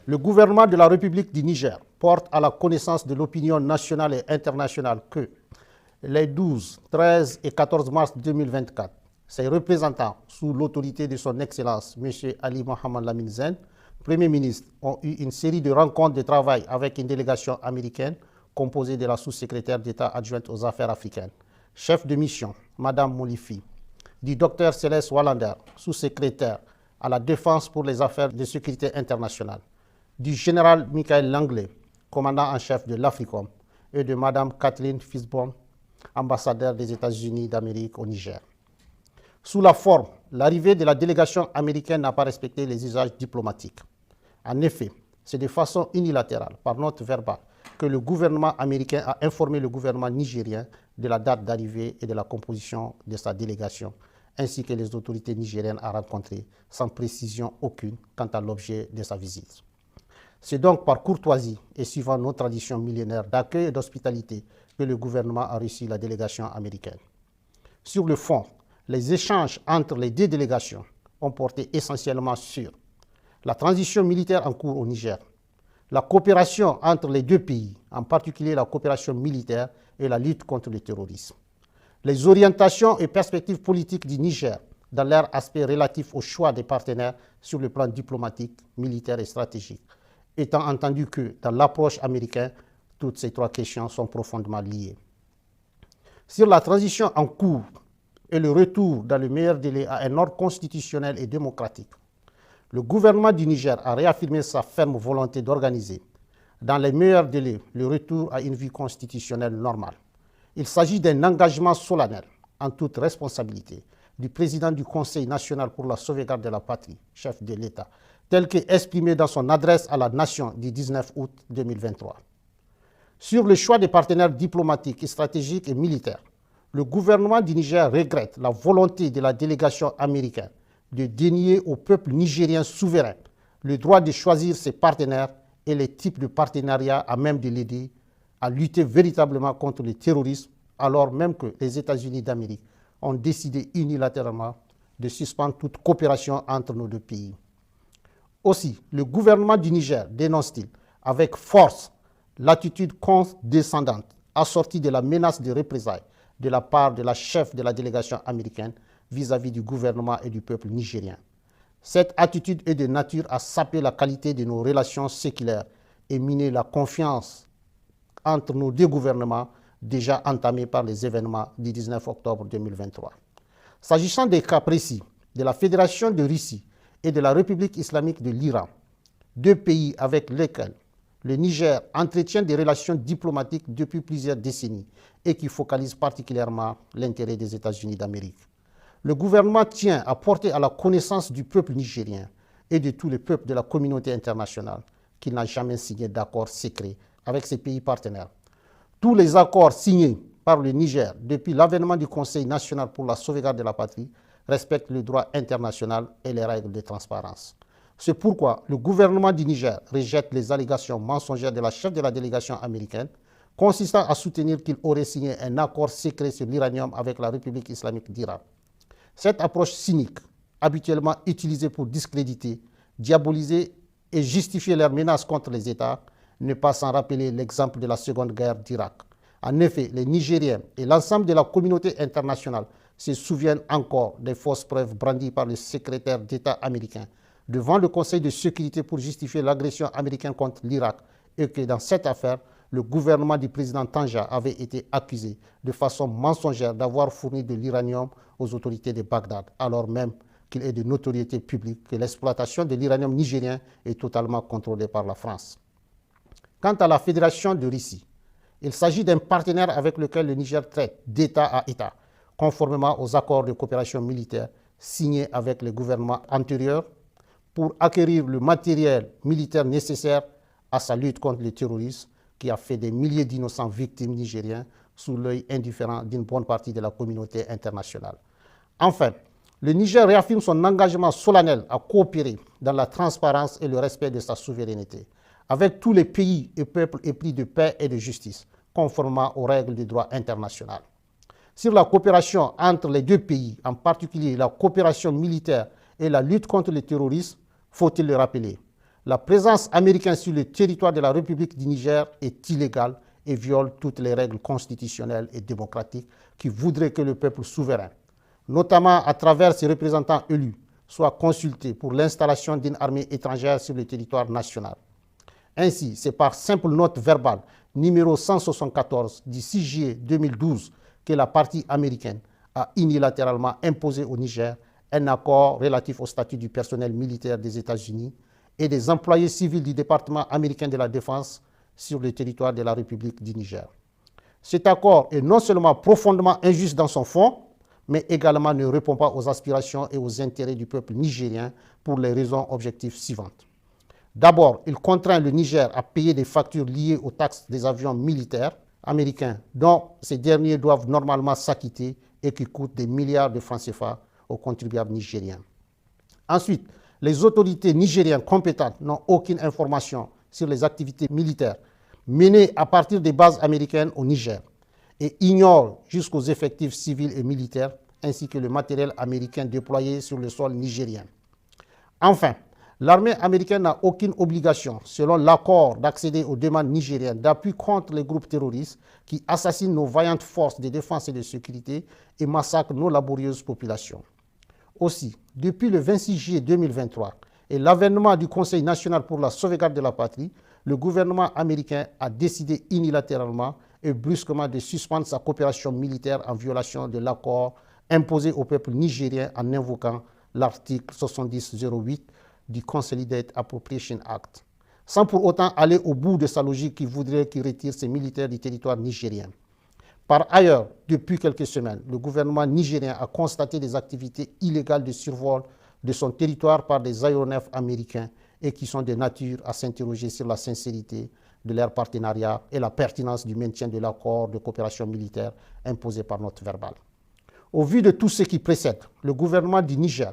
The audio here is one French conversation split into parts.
Le gouvernement de la République du Niger porte à la connaissance de l'opinion nationale et internationale que les 12, 13 et 14 mars 2024, ses représentants, sous l'autorité de son Excellence, M. Ali Mohamed Lamine Zen, Premier ministre, ont eu une série de rencontres de travail avec une délégation américaine composée de la sous-secrétaire d'État adjointe aux affaires africaines, chef de mission, Mme Moulifi, du Dr Céleste Wallander, sous-secrétaire à la défense pour les affaires de sécurité internationale, du général Michael Langley, commandant en chef de l'Africom, et de Mme Kathleen Fisbon, ambassadeur des États-Unis d'Amérique au Niger. Sous la forme, l'arrivée de la délégation américaine n'a pas respecté les usages diplomatiques. En effet, c'est de façon unilatérale, par note verbale, que le gouvernement américain a informé le gouvernement nigérien de la date d'arrivée et de la composition de sa délégation, ainsi que les autorités nigériennes à rencontrer, sans précision aucune quant à l'objet de sa visite. C'est donc par courtoisie et suivant nos traditions millénaires d'accueil et d'hospitalité que le gouvernement a reçu la délégation américaine. Sur le fond, les échanges entre les deux délégations ont porté essentiellement sur la transition militaire en cours au Niger, la coopération entre les deux pays, en particulier la coopération militaire et la lutte contre le terrorisme, les orientations et perspectives politiques du Niger dans leur aspect relatif au choix des partenaires sur le plan diplomatique, militaire et stratégique, étant entendu que dans l'approche américaine, toutes ces trois questions sont profondément liées. Sur la transition en cours et le retour dans le meilleur délai à un ordre constitutionnel et démocratique, le gouvernement du Niger a réaffirmé sa ferme volonté d'organiser, dans les meilleurs délais, le retour à une vie constitutionnelle normale. Il s'agit d'un engagement solennel, en toute responsabilité, du président du Conseil national pour la sauvegarde de la patrie, chef de l'État, tel qu'exprimé dans son adresse à la nation du 19 août 2023. Sur le choix des partenaires diplomatiques, stratégiques et militaires, le gouvernement du Niger regrette la volonté de la délégation américaine de dénier au peuple nigérien souverain le droit de choisir ses partenaires et les types de partenariats à même de l'aider à lutter véritablement contre le terrorisme, alors même que les États-Unis d'Amérique ont décidé unilatéralement de suspendre toute coopération entre nos deux pays. Aussi, le gouvernement du Niger dénonce-t-il avec force l'attitude condescendante assortie de la menace de représailles de la part de la chef de la délégation américaine vis-à-vis du gouvernement et du peuple nigérien. Cette attitude est de nature à saper la qualité de nos relations séculaires et miner la confiance entre nos deux gouvernements déjà entamés par les événements du 19 octobre 2023. S'agissant des cas précis de la Fédération de Russie et de la République islamique de l'Iran, deux pays avec lesquels le Niger entretient des relations diplomatiques depuis plusieurs décennies et qui focalisent particulièrement l'intérêt des États-Unis d'Amérique. Le gouvernement tient à porter à la connaissance du peuple nigérien et de tous les peuples de la communauté internationale qu'il n'a jamais signé d'accord secret avec ses pays partenaires. Tous les accords signés par le Niger depuis l'avènement du Conseil national pour la sauvegarde de la patrie respectent le droit international et les règles de transparence. C'est pourquoi le gouvernement du Niger rejette les allégations mensongères de la chef de la délégation américaine consistant à soutenir qu'il aurait signé un accord secret sur l'uranium avec la République islamique d'Iran. Cette approche cynique, habituellement utilisée pour discréditer, diaboliser et justifier leurs menaces contre les États, ne pas sans rappeler l'exemple de la Seconde Guerre d'Irak. En effet, les Nigériens et l'ensemble de la communauté internationale se souviennent encore des fausses preuves brandies par le secrétaire d'État américain devant le Conseil de sécurité pour justifier l'agression américaine contre l'Irak et que dans cette affaire, le gouvernement du président Tanja avait été accusé de façon mensongère d'avoir fourni de l'uranium aux autorités de Bagdad, alors même qu'il est de notoriété publique que l'exploitation de l'uranium nigérien est totalement contrôlée par la France. Quant à la Fédération de Russie, il s'agit d'un partenaire avec lequel le Niger traite d'État à État, conformément aux accords de coopération militaire signés avec les gouvernements antérieurs pour acquérir le matériel militaire nécessaire à sa lutte contre le terrorisme qui a fait des milliers d'innocents victimes nigériens sous l'œil indifférent d'une bonne partie de la communauté internationale. Enfin, le Niger réaffirme son engagement solennel à coopérer dans la transparence et le respect de sa souveraineté avec tous les pays et peuples épris de paix et de justice, conformément aux règles du droit international. Sur la coopération entre les deux pays, en particulier la coopération militaire et la lutte contre le terrorisme, faut-il le rappeler, La présence américaine sur le territoire de la République du Niger est illégale et viole toutes les règles constitutionnelles et démocratiques qui voudraient que le peuple souverain, notamment à travers ses représentants élus, soit consulté pour l'installation d'une armée étrangère sur le territoire national. Ainsi, c'est par simple note verbale numéro 174 du 6 juillet 2012 que la partie américaine a unilatéralement imposé au Niger un accord relatif au statut du personnel militaire des États-Unis et des employés civils du département américain de la Défense sur le territoire de la République du Niger. Cet accord est non seulement profondément injuste dans son fond, mais également ne répond pas aux aspirations et aux intérêts du peuple nigérien pour les raisons objectives suivantes. D'abord, il contraint le Niger à payer des factures liées aux taxes des avions militaires américains dont ces derniers doivent normalement s'acquitter et qui coûtent des milliards de francs CFA aux contribuables nigériens. Ensuite, les autorités nigériennes compétentes n'ont aucune information sur les activités militaires menées à partir des bases américaines au Niger et ignorent jusqu'aux effectifs civils et militaires ainsi que le matériel américain déployé sur le sol nigérien. Enfin, l'armée américaine n'a aucune obligation, selon l'accord, d'accéder aux demandes nigériennes d'appui contre les groupes terroristes qui assassinent nos vaillantes forces de défense et de sécurité et massacrent nos laborieuses populations. Aussi, depuis le 26 juillet 2023 et l'avènement du Conseil national pour la sauvegarde de la patrie, le gouvernement américain a décidé unilatéralement et brusquement de suspendre sa coopération militaire en violation de l'accord imposé au peuple nigérien en invoquant l'article 7008 du Consolidated Appropriation Act, sans pour autant aller au bout de sa logique qui voudrait qu'il retire ses militaires du territoire nigérien. Par ailleurs, depuis quelques semaines, le gouvernement nigérien a constaté des activités illégales de survol de son territoire par des aéronefs américains et qui sont de nature à s'interroger sur la sincérité de leur partenariat et la pertinence du maintien de l'accord de coopération militaire imposé par note verbale. Au vu de tout ce qui précède, le gouvernement du Niger,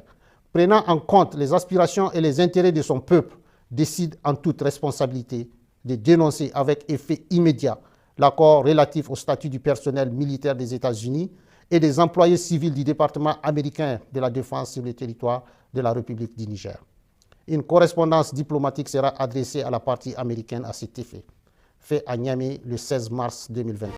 prenant en compte les aspirations et les intérêts de son peuple, décide en toute responsabilité de dénoncer avec effet immédiat l'accord relatif au statut du personnel militaire des États-Unis et des employés civils du département américain de la Défense sur le territoire de la République du Niger. Une correspondance diplomatique sera adressée à la partie américaine à cet effet, fait à Niamey le 16 mars 2020.